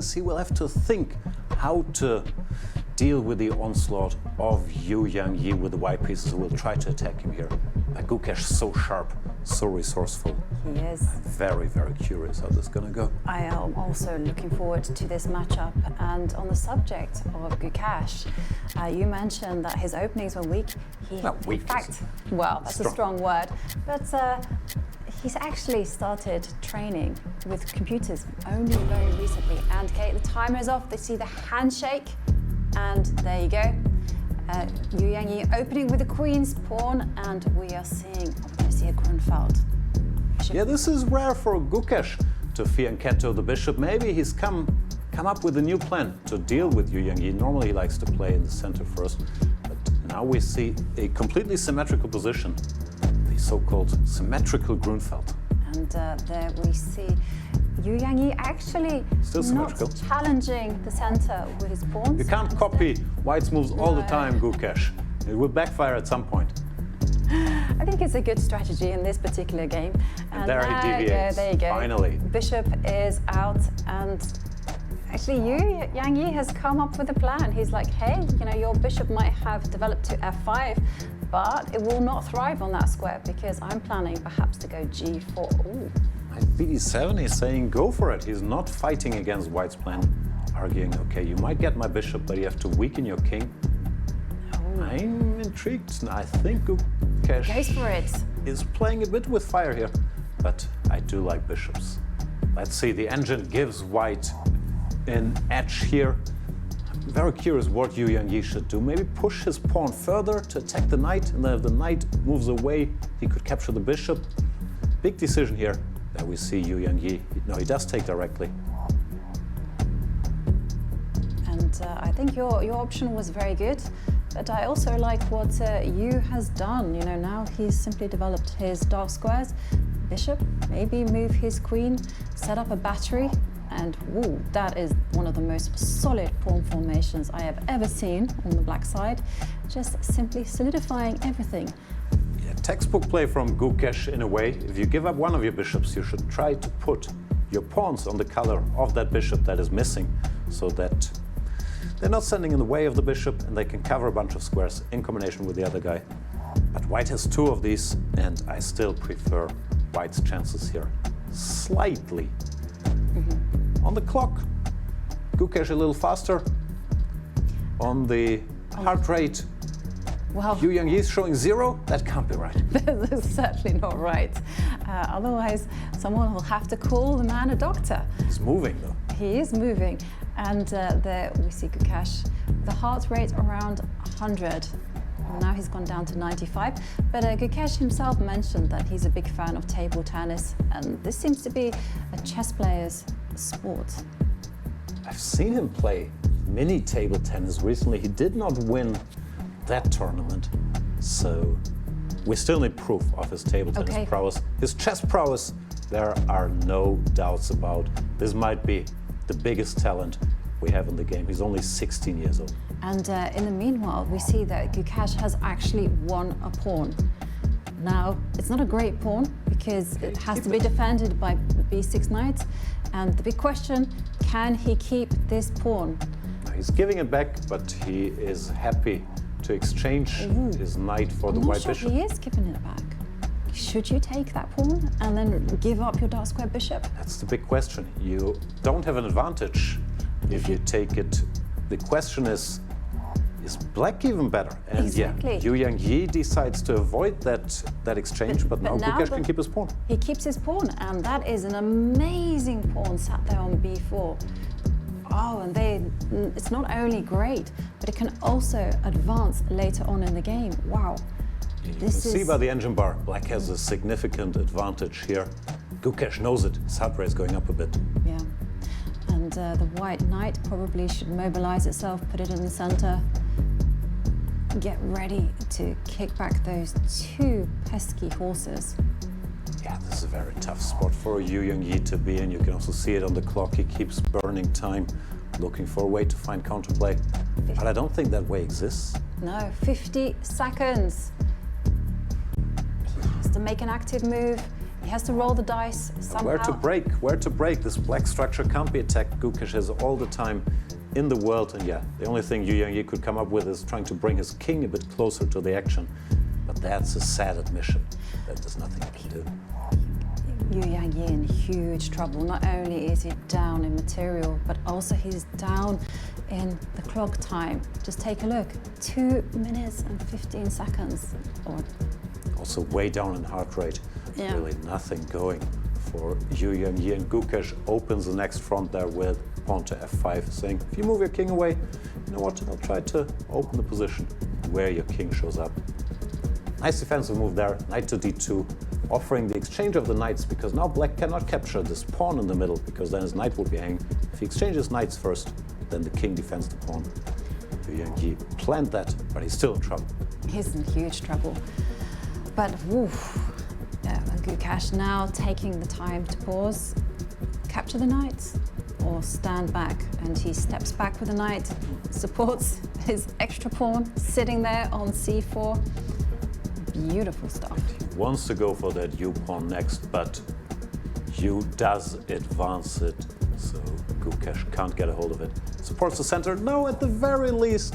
means he will have to think how to deal with the onslaught of Yangyi with the white pieces who will try to attack him here. But Gukesh so sharp, so resourceful. He is. I'm very, very curious how this is going to go. I am also looking forward to this matchup. And on the subject of Gukesh, you mentioned that his openings were weak. Weak. In fact, well, that's a strong word. But he's actually started training with computers only very recently. And Kate, the timer is off. They see the handshake. And there you go. Yangyi opening with the queen's pawn, and we are seeing, obviously, a Grunfeld. Yeah, this is rare for Gukesh to fianchetto the bishop. Maybe he's come up with a new plan to deal with Yangyi. Normally he likes to play in the center first, but now we see a completely symmetrical position, the so-called symmetrical Grunfeld. And there we see Yangyi actually not challenging the center with his pawns. You can't copy White's moves all the time, Gukesh. It will backfire at some point. I think it's a good strategy in this particular game. And there he deviates. There you go. Finally. Bishop is out, and actually Yangyi has come up with a plan. He's like, hey, you know, your bishop might have developed to f5, but it will not thrive on that square because I'm planning perhaps to go g4. Ooh. BD7 is saying go for it. He's not fighting against White's plan, arguing, okay, you might get my bishop, but you have to weaken your king. Oh. I'm intrigued. I think Gukesh goes for it. Is playing a bit with fire here, but I do like bishops. Let's see, the engine gives White an edge here. I'm very curious what Yangyi should do. Maybe push his pawn further to attack the knight, and then if the knight moves away, he could capture the bishop. Big decision here. There we see Yangyi. No, he does take directly. And I think your option was very good, but I also like what Yu has done. You know, now he's simply developed his dark squares. Bishop, maybe move his queen, set up a battery, and woo, that is one of the most solid pawn formations I have ever seen on the black side. Just simply solidifying everything. Textbook play from Gukesh in a way. If you give up one of your bishops, you should try to put your pawns on the color of that bishop that is missing, so that they're not standing in the way of the bishop and they can cover a bunch of squares in combination with the other guy. But White has two of these, and I still prefer White's chances here slightly. On the clock, Gukesh a little faster. On the heart rate, Well, Yangyi is showing 0? That can't be right. This is certainly not right. Otherwise, someone will have to call the man a doctor. He's moving, though. He is moving. And there we see Gukesh, the heart rate around 100. Now he's gone down to 95. But Gukesh himself mentioned that he's a big fan of table tennis. And this seems to be a chess player's sport. I've seen him play mini table tennis recently. He did not win that tournament, so we still need proof of his table tennis prowess. His chess prowess, there are no doubts about. This might be the biggest talent we have in the game. He's only 16 years old. And in the meanwhile, we see that Gukesh has actually won a pawn. Now, it's not a great pawn because it has to be defended by b6 knight. And the big question, can he keep this pawn? He's giving it back, but he is happy to exchange his knight for the white bishop. He is giving it back. Should you take that pawn and then give up your dark square bishop? That's the big question. You don't have an advantage if you take it. The question is black even better? And exactly. Yeah, Yangyi decides to avoid that exchange, but now Gukesh can keep his pawn. He keeps his pawn, and that is an amazing pawn sat there on b4. Oh, and it's not only great, but it can also advance later on in the game. Wow. You can see by the engine bar, black has a significant advantage here. Gukesh knows it. His heart rate is going up a bit. Yeah. And the white knight probably should mobilize itself, put it in the center, get ready to kick back those two pesky horses. Yeah, this is a very tough spot for Yangyi to be in. You can also see it on the clock. He keeps burning time, looking for a way to find counterplay. But I don't think that way exists. No, 50 seconds. He has to make an active move. He has to roll the dice somehow. Where to break? This black structure can't be attacked. Gukesh has all the time in the world, and yeah, the only thing Yangyi could come up with is trying to bring his king a bit closer to the action. But that's a sad admission. That there's nothing he can do. Yangyi in huge trouble. Not only is he down in material, but also he's down in the clock time. Just take a look, 2 minutes and 15 seconds. Also way down in heart rate. Yeah. Really nothing going for Yangyi, and Gukesh opens the next front there with pawn to f5, saying, if you move your king away, you know what, I'll try to open the position where your king shows up. Nice defensive move there, knight to d2, offering the exchange of the knights, because now black cannot capture this pawn in the middle, because then his knight will be hanging. If he exchanges knights first, then the king defends the pawn. Yangyi planned that, but he's still in trouble. He's in huge trouble. But Gukesh now taking the time to pause, capture the knights, or stand back, and he steps back with the knight, supports his extra pawn, sitting there on c4. Beautiful stuff. He wants to go for that U pawn next, but U does advance it, so Gukesh can't get a hold of it. Supports the center. No, at the very least,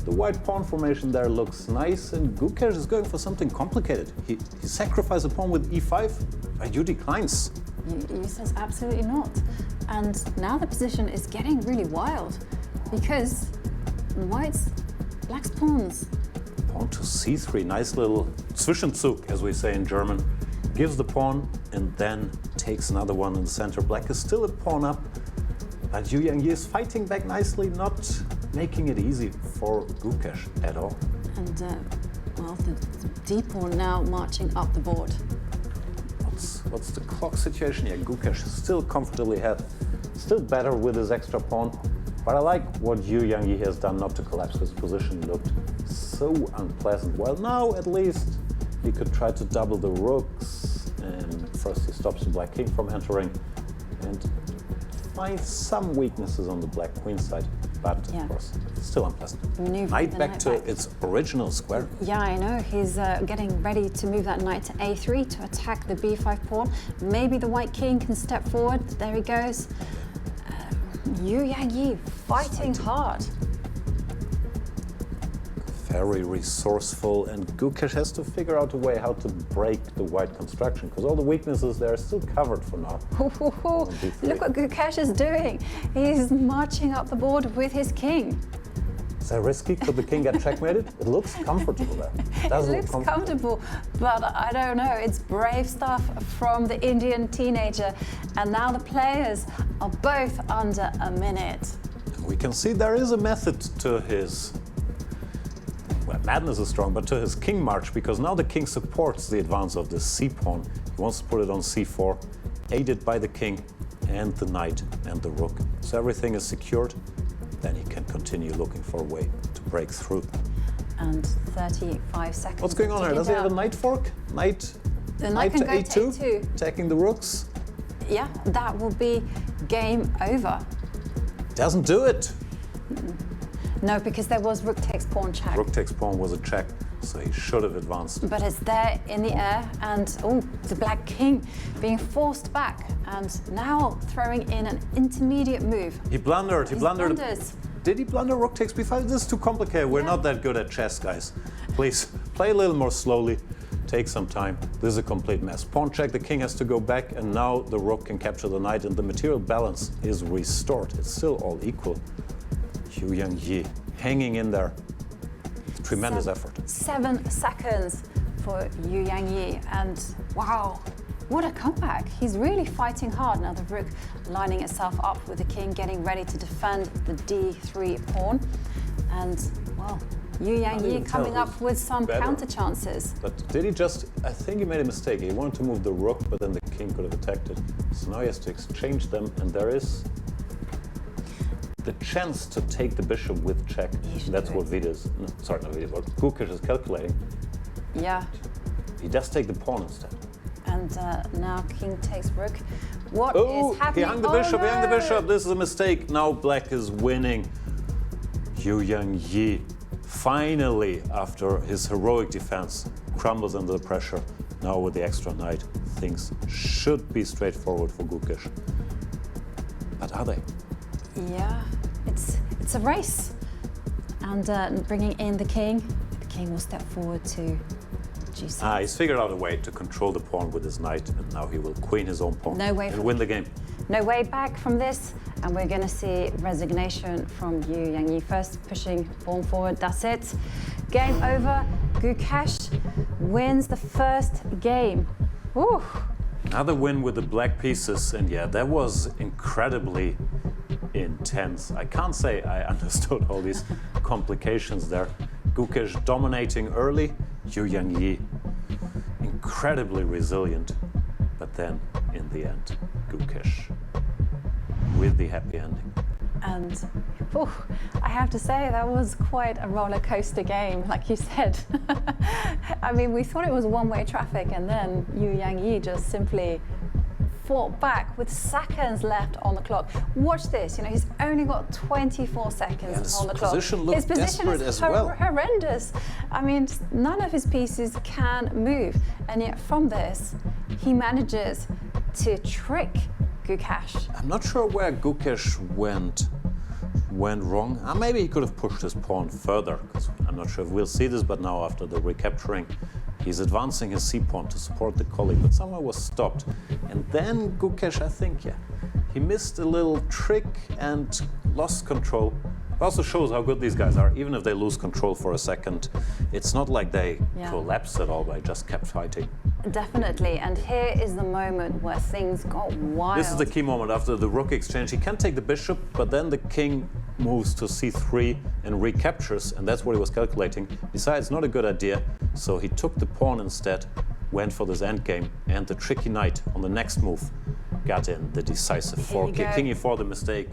the white pawn formation there looks nice, and Gukesh is going for something complicated. He sacrificed a pawn with e5, but U declines. You says absolutely not. And now the position is getting really wild, because black's pawns. Pawn to c3, nice little Zwischenzug, as we say in German. Gives the pawn and then takes another one in the center. Black is still a pawn up, but Yangyi is fighting back nicely, not making it easy for Gukesh at all. And the d pawn now marching up the board. What's the clock situation here? Gukesh still comfortably ahead, still better with his extra pawn. But I like what Yangyi has done not to collapse his position. He looked so unpleasant. Well, now at least he could try to double the rooks. And first he stops the black king from entering and finds some weaknesses on the black queen side. But of course, it's still unpleasant. Knight back to its original square. Yeah, I know. He's getting ready to move that knight to a3 to attack the b5 pawn. Maybe the white king can step forward. There he goes. Yangyi fighting hard. Very resourceful, and Gukesh has to figure out a way how to break the white construction, because all the weaknesses there are still covered for now. Look what Gukesh is doing. He's marching up the board with his king. Is that risky? Could the king get checkmated? It looks comfortable there. It looks comfortable, but I don't know. It's brave stuff from the Indian teenager, and now the players are both under a minute. We can see there is a method to his, well, madness is strong, but to his king march, because now the king supports the advance of the c pawn. He wants to put it on c4, aided by the king and the knight and the rook. So everything is secured. Then he can continue looking for a way to break through. And 35 seconds. What's going on here? Does he have a knight fork? Knight to a2, attacking the rooks? Yeah, that will be game over. Doesn't do it. No, because there was rook takes pawn check. Rook takes pawn was a check, so he should have advanced. But it's there in the air, and the black king being forced back, and now throwing in an intermediate move. He blundered. He blundered. Blunders. Did he blunder rook takes b5? This is too complicated. We're not that good at chess, guys. Please play a little more slowly. Take some time. This is a complete mess. Pawn check. The king has to go back, and now the rook can capture the knight, and the material balance is restored. It's still all equal. Yangyi hanging in there. Tremendous effort. 7 seconds for Yangyi, and wow, what a comeback. He's really fighting hard. Now the rook lining itself up with the king, getting ready to defend the d3 pawn. And, well, Yangyi coming up with some counter chances. But did he just, I think he made a mistake. He wanted to move the rook, but then the king could have attacked it. So now he has to exchange them, and there is the chance to take the bishop with check. That's what Gukesh is calculating. Yeah. He does take the pawn instead. And now king takes rook. What is happening? He hung the bishop, he hung the bishop. This is a mistake. Now black is winning. Yangyi finally, after his heroic defense, crumbles under the pressure. Now with the extra knight, things should be straightforward for Gukesh. But are they? Yeah, it's a race. And bringing in the king will step forward to G6. He's figured out a way to control the pawn with his knight, and now he will queen his own pawn and win the game. No way back from this, and we're going to see resignation from you, Yangyi. First pushing pawn forward, that's it. Game over. Gukesh wins the first game. Ooh. Another win with the black pieces, and yeah, that was incredibly intense. I can't say I understood all these complications there. Gukesh dominating early, Yangyi incredibly resilient, but then in the end, Gukesh with the happy ending. And I have to say, that was quite a roller coaster game, like you said. I mean, we thought it was one-way traffic, and then Yangyi just simply fought back with seconds left on the clock. Watch this, he's only got 24 seconds on the clock. His position is horrendous. I mean, none of his pieces can move, and yet from this, he manages to trick Gukesh. I'm not sure where Gukesh went wrong. Maybe he could have pushed his pawn further, because I'm not sure if we'll see this, but now after the recapturing, he's advancing his c-pawn to support the colleague, but somehow was stopped. And then Gukesh, I think, he missed a little trick and lost control. It also shows how good these guys are. Even if they lose control for a second, it's not like they collapsed at all, they just kept fighting. Definitely, and here is the moment where things got wild. This is the key moment after the rook exchange. He can take the bishop, but then the king moves to c3 and recaptures, and that's what he was calculating. Besides, not a good idea, so he took the pawn instead, went for this endgame, and the tricky knight on the next move got in the decisive fork, king e4, the mistake.